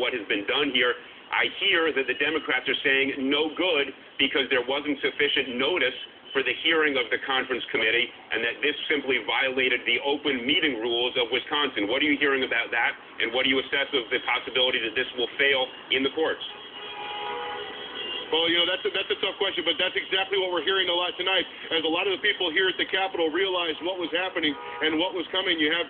what has been done here. I hear that the Democrats are saying no good because there wasn't sufficient notice for the hearing of the conference committee, and that this simply violated the open meeting rules of Wisconsin. What are you hearing about that, and what do you assess of the possibility that this will fail in the courts? Well, that's a tough question, but that's exactly what we're hearing a lot tonight. As a lot of the people here at the Capitol realized what was happening and what was coming, you have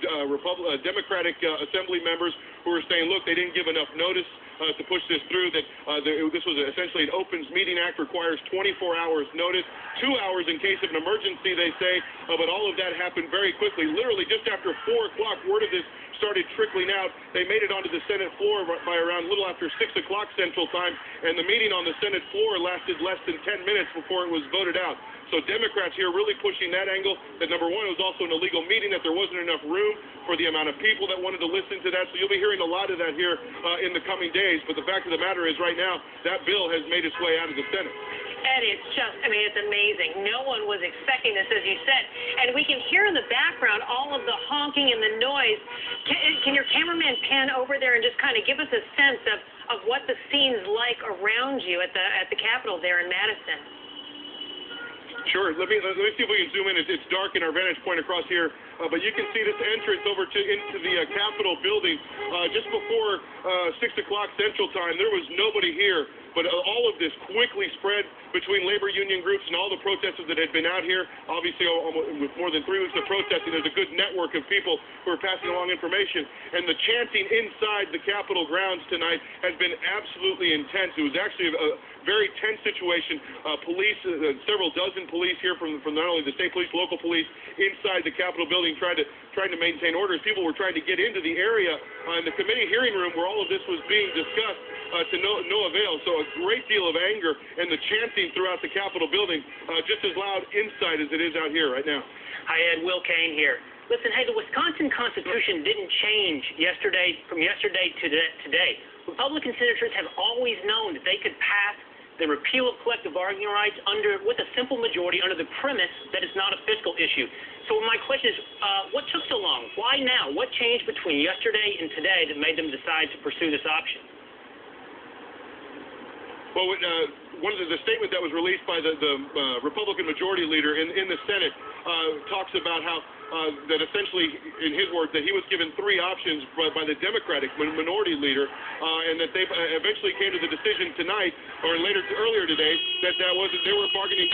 Democratic Assembly members who are saying, look, they didn't give enough notice to push this through, that this was essentially an Opens Meeting Act, requires 24 hours notice, 2 hours in case of an emergency, they say, but all of that happened very quickly. Literally just after 4 o'clock, word of this started trickling out. They made it onto the Senate floor by around a little after 6 o'clock Central Time, and the meeting on the Senate floor lasted less than 10 minutes before it was voted out. So Democrats here really pushing that angle, that number one, it was also an illegal meeting, that there wasn't enough room for the amount of people that wanted to listen to that. So you'll be hearing a lot of that here in the coming days. But the fact of the matter is right now, that bill has made its way out of the Senate. And it's just, it's amazing. No one was expecting this, as you said. And we can hear in the background all of the honking and the noise. Can your cameraman pan over there and just kind of give us a sense of what the scene's like around you at the Capitol there in Madison? Sure. Let me see if we can zoom in. It's dark in our vantage point across here, but you can see this entrance over into the Capitol building. Just before 6 o'clock Central Time, there was nobody here, but all of this quickly spread between labor union groups and all the protesters that had been out here. Obviously, with more than 3 weeks of protesting, there's a good network of people who are passing along information. And the chanting inside the Capitol grounds tonight has been absolutely intense. It was actually a very tense situation. Police, several dozen police here from not only the state police, local police, inside the Capitol building trying to maintain orders. People were trying to get into the area in the committee hearing room where all of this was being discussed to no avail. So a great deal of anger, and the chanting throughout the Capitol building just as loud inside as it is out here right now. Hi, Ed. Will Kane here. Listen, hey, the Wisconsin Constitution didn't change from yesterday to today. Republican senators have always known that they could pass the repeal of collective bargaining rights with a simple majority under the premise that it's not a fiscal issue. So my question is, what took so long? Why now? What changed between yesterday and today that made them decide to pursue this option? Well, one of the statement that was released by the Republican majority leader in the Senate talks about how that essentially, in his words, that he was given 3 options by the Democratic minority leader, and that they eventually came to the decision tonight or earlier today that they were bargaining